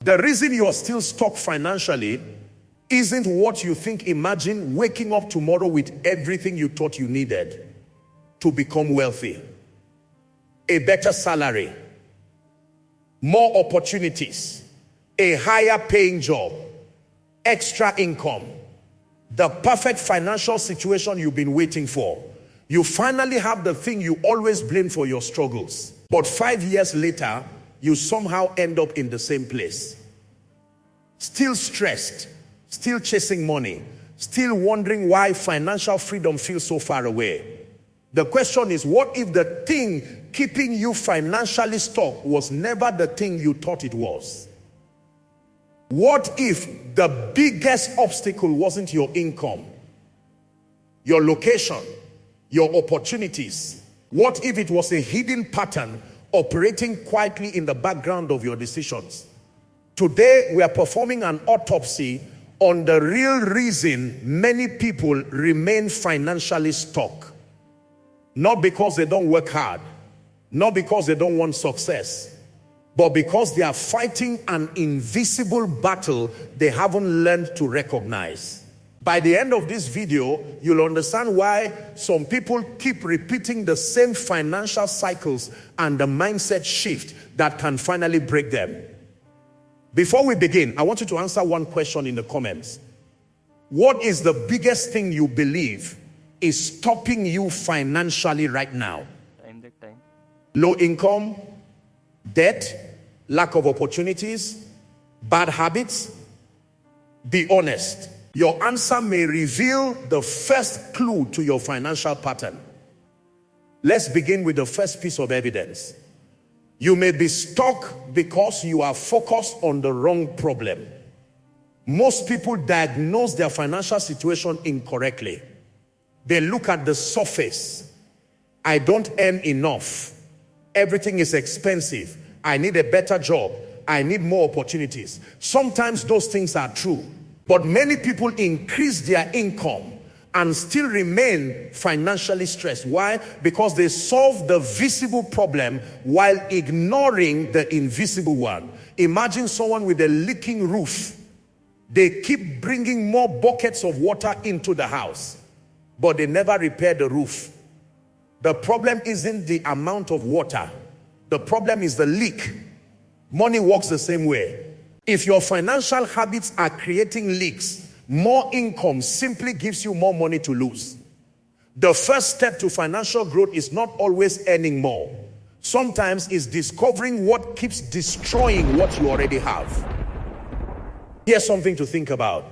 The reason you are still stuck financially isn't what you think. Imagine waking up tomorrow with everything you thought you needed to become wealthy. A better salary, more opportunities, a higher paying job, extra income, the perfect financial situation you've been waiting for. You finally have the thing you always blame for your struggles. But 5 years later, you somehow end up in the same place. Still stressed, still chasing money, still wondering why financial freedom feels so far away. The question is, what if the thing keeping you financially stuck was never the thing you thought it was? What if the biggest obstacle wasn't your income, your location, your opportunities? What if it was a hidden pattern operating quietly in the background of your decisions? Today, we are performing an autopsy on the real reason many people remain financially stuck. Not because they don't work hard, not because they don't want success, but because they are fighting an invisible battle they haven't learned to recognize. By the end of this video, you'll understand why some people keep repeating the same financial cycles and the mindset shift that can finally break them. Before we begin, I want you to answer one question in the comments. What is the biggest thing you believe is stopping you financially right now? Time. Low income, debt, lack of opportunities, bad habits? Be honest. Your answer may reveal the first clue to your financial pattern. Let's begin with the first piece of evidence. You may be stuck because you are focused on the wrong problem. Most people diagnose their financial situation incorrectly. They look at the surface. I don't earn enough. Everything is expensive. I need a better job. I need more opportunities. Sometimes those things are true. But many people increase their income and still remain financially stressed. Why? Because they solve the visible problem while ignoring the invisible one. Imagine someone with a leaking roof. They keep bringing more buckets of water into the house, but they never repair the roof. The problem isn't the amount of water. The problem is the leak. Money works the same way. If your financial habits are creating leaks, more income simply gives you more money to lose. The first step to financial growth is not always earning more. Sometimes it's discovering what keeps destroying what you already have. Here's something to think about.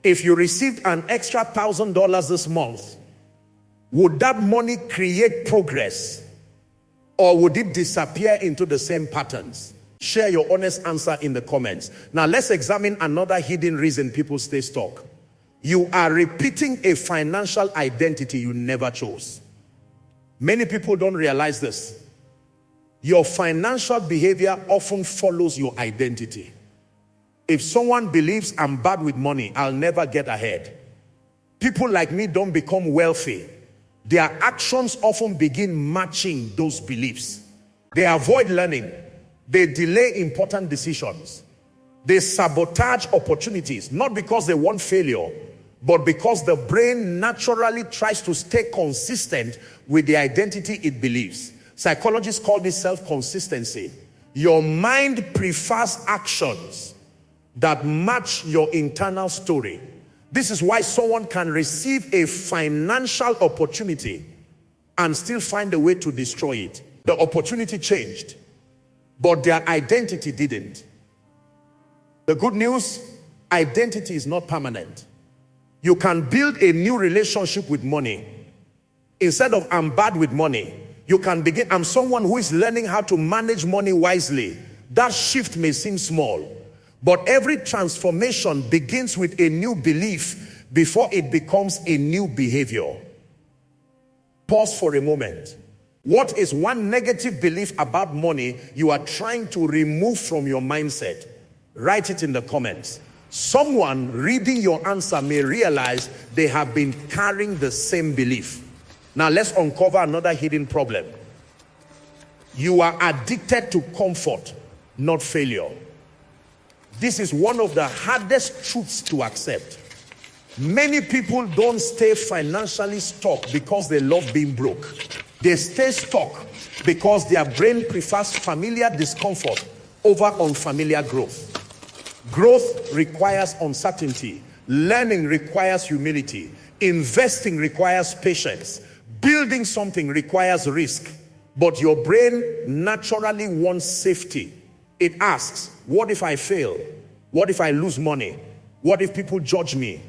If you received an extra $1,000 this month, would that money create progress, or would it disappear into the same patterns? Share your honest answer in the comments. Now let's examine another hidden reason people stay stuck. You are repeating a financial identity you never chose. Many people don't realize this. Your financial behavior often follows your identity. If someone believes I'm bad with money, I'll never get ahead. People like me don't become wealthy. Their actions often begin matching those beliefs. They avoid learning. They delay important decisions. They sabotage opportunities, not because they want failure, but because the brain naturally tries to stay consistent with the identity it believes. Psychologists call this self-consistency. Your mind prefers actions that match your internal story. This is why someone can receive a financial opportunity and still find a way to destroy it. The opportunity changed, but their identity didn't. The good news, identity is not permanent. You can build a new relationship with money. Instead of I'm bad with money, you can begin, I'm someone who is learning how to manage money wisely. That shift may seem small, but every transformation begins with a new belief before it becomes a new behavior. Pause for a moment. What is one negative belief about money you are trying to remove from your mindset? Write it in the comments. Someone reading your answer may realize they have been carrying the same belief. Now let's uncover another hidden problem. You are addicted to comfort, not failure. This is one of the hardest truths to accept. Many people don't stay financially stuck because they love being broke. They stay stuck because their brain prefers familiar discomfort over unfamiliar growth. Growth requires uncertainty. Learning requires humility. Investing requires patience. Building something requires risk. But your brain naturally wants safety. It asks, what if I fail? What if I lose money? What if people judge me?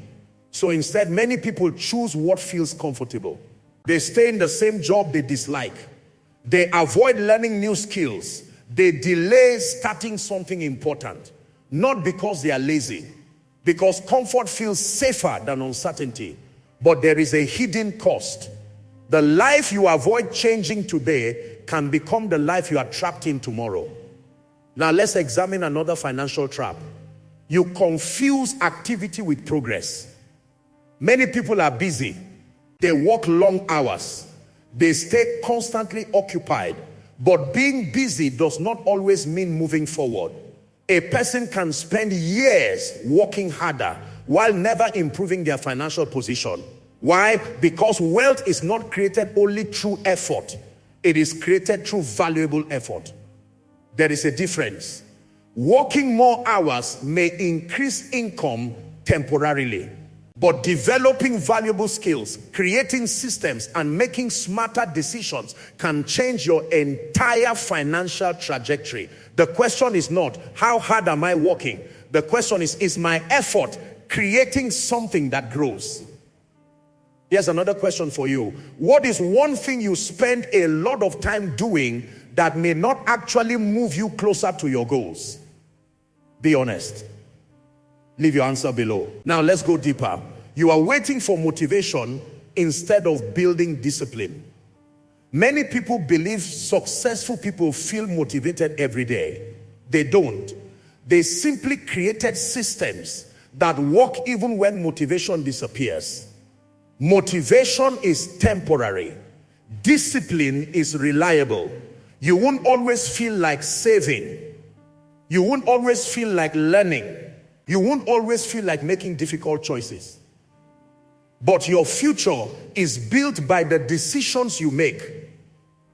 So instead, many people choose what feels comfortable. They stay in the same job they dislike. They avoid learning new skills. They delay starting something important. Not because they are lazy, because comfort feels safer than uncertainty. But there is a hidden cost. The life you avoid changing today can become the life you are trapped in tomorrow. Now let's examine another financial trap. You confuse activity with progress. Many people are busy. They work long hours. They stay constantly occupied. But being busy does not always mean moving forward. A person can spend years working harder while never improving their financial position. Why? Because wealth is not created only through effort. It is created through valuable effort. There is a difference. Working more hours may increase income temporarily, but developing valuable skills, creating systems, and making smarter decisions can change your entire financial trajectory. The question is not, how hard am I working? The question is my effort creating something that grows? Here's another question for you. What is one thing you spend a lot of time doing that may not actually move you closer to your goals? Be honest. Leave your answer below. Now let's go deeper. You are waiting for motivation instead of building discipline. Many people believe successful people feel motivated every day. They don't. They simply created systems that work even when motivation disappears. Motivation is temporary. Discipline is reliable. You won't always feel like saving. You won't always feel like learning. You won't always feel like making difficult choices. But your future is built by the decisions you make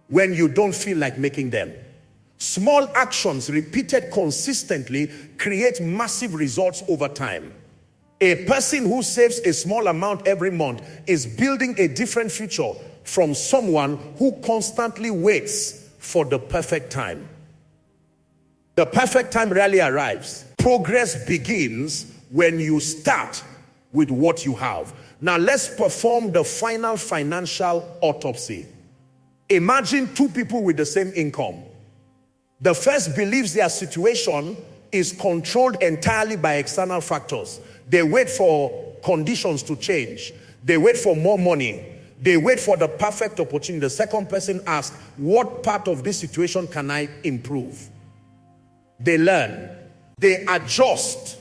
when you don't feel like making them. Small actions repeated consistently create massive results over time. A person who saves a small amount every month is building a different future from someone who constantly waits for the perfect time. The perfect time rarely arrives. Progress begins when you start with what you have. Now let's perform the final financial autopsy. Imagine two people with the same income. The first believes their situation is controlled entirely by external factors. They wait for conditions to change. They wait for more money. They wait for the perfect opportunity. The second person asks, what part of this situation can I improve? They learn. They adjust.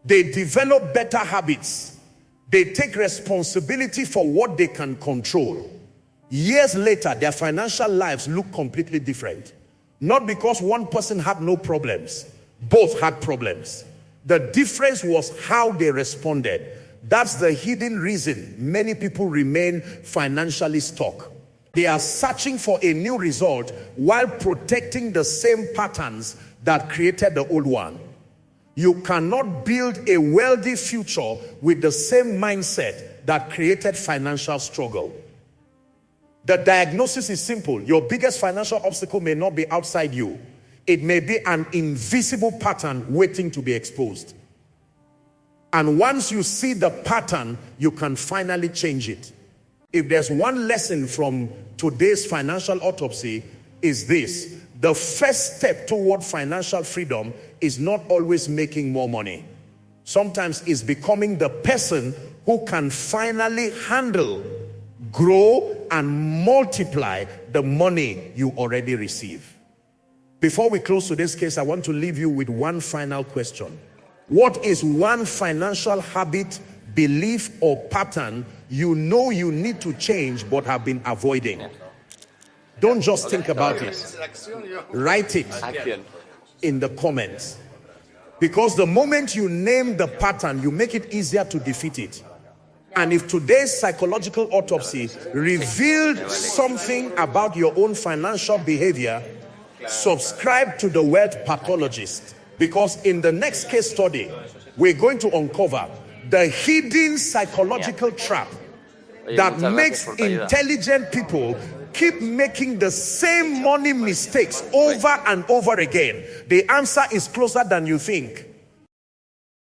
They develop better habits. They take responsibility for what they can control. Years later, their financial lives look completely different. Not because one person had no problems. Both had problems. The difference was how they responded. That's the hidden reason many people remain financially stuck. They are searching for a new result while protecting the same patterns that created the old one. You cannot build a wealthy future with the same mindset that created financial struggle. The diagnosis is simple. Your biggest financial obstacle may not be outside you. It may be an invisible pattern waiting to be exposed. And once you see the pattern, you can finally change it. If there's one lesson from today's financial autopsy, is this: the first step toward financial freedom is not always making more money. Sometimes it's becoming the person who can finally handle, grow, and multiply the money you already receive. Before we close today's case, I want to leave you with one final question. What is one financial habit, belief, or pattern you know you need to change but have been avoiding? Don't just think about it. Write it in the comments. Because the moment you name the pattern, you make it easier to defeat it. And if today's psychological autopsy revealed something about your own financial behavior, subscribe to the word pathologist. Because in the next case study, we're going to uncover the hidden psychological trap that makes intelligent people keep making the same money mistakes over and over again. The answer is closer than you think.